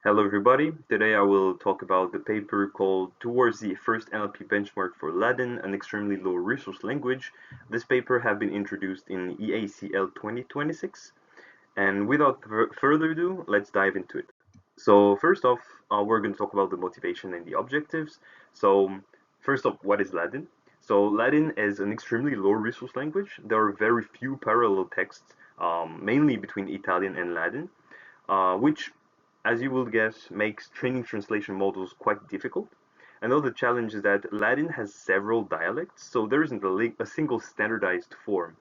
Hello everybody, today I will talk about the paper called Towards the First NLP Benchmark for Ladin, an extremely low resource language. This paper has been introduced in EACL 2026, and without further ado, let's dive into it. So first off, we're going to talk about the motivation and the objectives. So first off, what is Ladin? So Ladin is an extremely low resource language. There are very few parallel texts, mainly between Italian and Ladin, which, as you will guess, makes training translation models quite difficult. Another challenge is that Ladin has several dialects, so there isn't a single standardized form.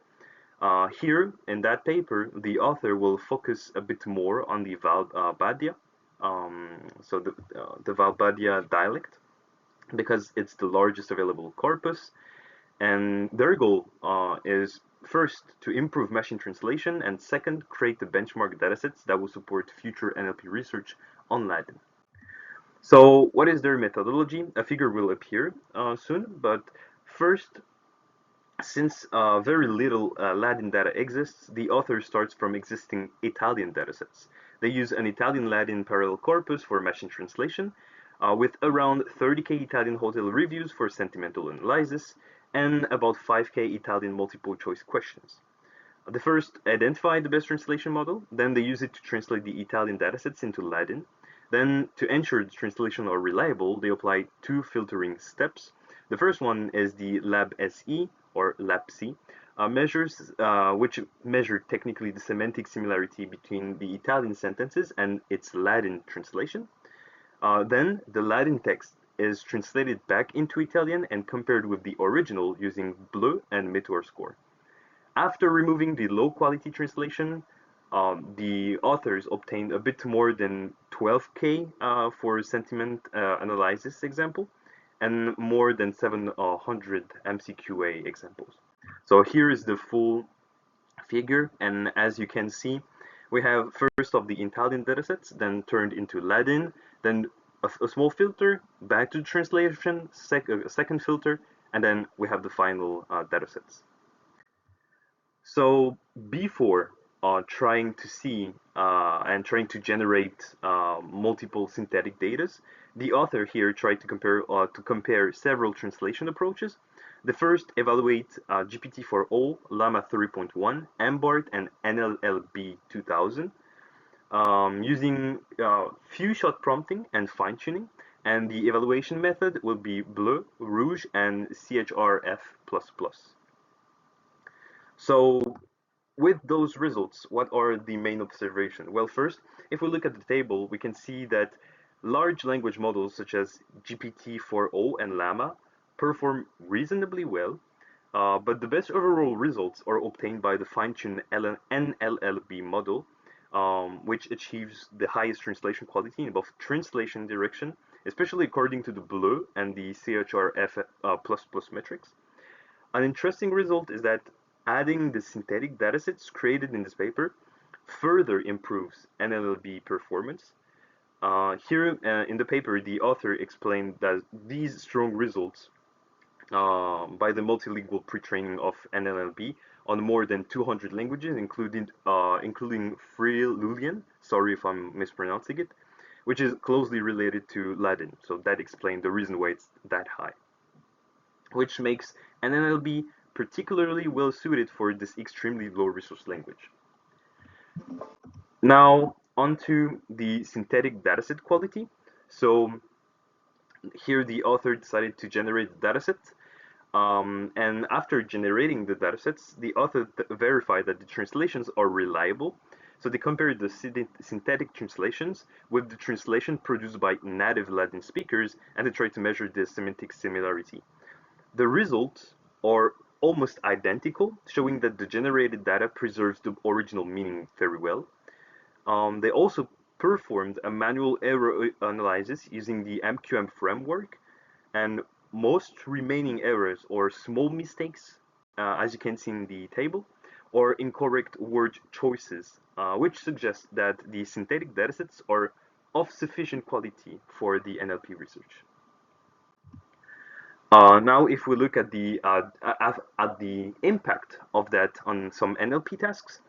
Here, in that paper, the author will focus a bit more on the Valbadia, the Valbadia dialect, because it's the largest available corpus, and their goal is first to improve machine translation, and second, create the benchmark datasets that will support future NLP research on Ladin. So what is their methodology? A figure will appear soon, but first, since very little Ladin data exists, the author starts from existing Italian datasets. They use an Italian Ladin parallel corpus for machine translation, with around 30K Italian hotel reviews for sentimental analysis, and about 5K Italian multiple choice questions. They first identify the best translation model, then they use it to translate the Italian datasets into Ladin. Then, to ensure the translation are reliable, they apply two filtering steps. The first one is the LabSE, or LabC, which measure technically the semantic similarity between the Italian sentences and its Ladin translation. Then the Ladin text is translated back into Italian and compared with the original using BLEU and Meteor score. After removing the low-quality translation, the authors obtained a bit more than 12K for sentiment analysis example, and more than 700 MCQA examples. So here is the full figure, and as you can see, we have first of the Italian datasets, then turned into Ladin, then a small filter, back to translation, second filter, and then we have the final datasets. So before trying to see and trying to generate multiple synthetic data, the author here tried to compare several translation approaches. The first evaluate GPT-4o, Llama 3.1, MBART, and NLLB 2000 using few-shot prompting and fine-tuning. And the evaluation method will be BLEU, Rouge, and CHRF++. So with those results, what are the main observations? Well, first, if we look at the table, we can see that large language models such as GPT-4o and Llama perform reasonably well, but the best overall results are obtained by the fine-tuned NLLB model, which achieves the highest translation quality in both translation direction, especially according to the BLEU and the CHRF++ metrics. An interesting result is that adding the synthetic datasets created in this paper further improves NLP performance. Here in the paper, the author explained that these strong results by the multilingual pre-training of NLP on more than 200 languages, including Free Lulian, sorry if I'm mispronouncing it, which is closely related to Ladin. So that explains the reason why it's that high, which makes NLP particularly well suited for this extremely low resource language. Now onto the synthetic dataset quality. So here the author decided to generate the dataset, and after generating the datasets, the author verified that the translations are reliable. So they compared the synthetic translations with the translation produced by native Ladin speakers, and they tried to measure the semantic similarity. The results are almost identical, showing that the generated data preserves the original meaning very well. They also performed a manual error analysis using the MQM framework, and most remaining errors or small mistakes, as you can see in the table, or incorrect word choices, which suggests that the synthetic datasets are of sufficient quality for the NLP research. Now, if we look at the impact of that on some NLP tasks,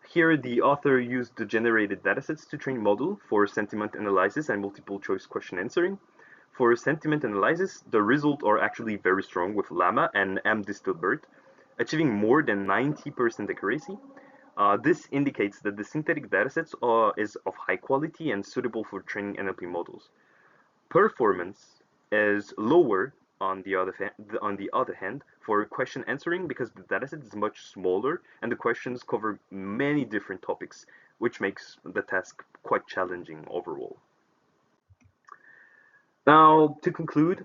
Here, the author used the generated datasets to train model for sentiment analysis and multiple choice question answering. For sentiment analysis, the results are actually very strong with Llama and MDistilbert, achieving more than 90% accuracy. This indicates that the synthetic datasets is of high quality and suitable for training NLP models. Performance is lower on the other hand for question answering because the dataset is much smaller and the questions cover many different topics, which makes the task quite challenging overall. Now, to conclude,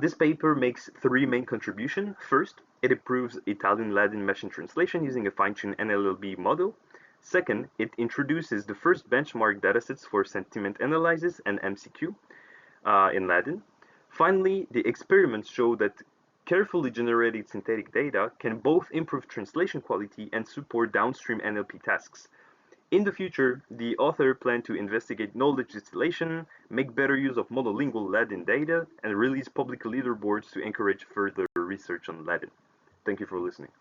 this paper makes three main contributions. First, it improves Italian Ladin machine translation using a fine-tuned NLP model. Second, it introduces the first benchmark datasets for sentiment analysis and MCQ in Ladin. Finally, the experiments show that carefully generated synthetic data can both improve translation quality and support downstream NLP tasks. In the future, the author planned to investigate knowledge distillation, make better use of monolingual Ladin data, and release public leaderboards to encourage further research on Ladin. Thank you for listening.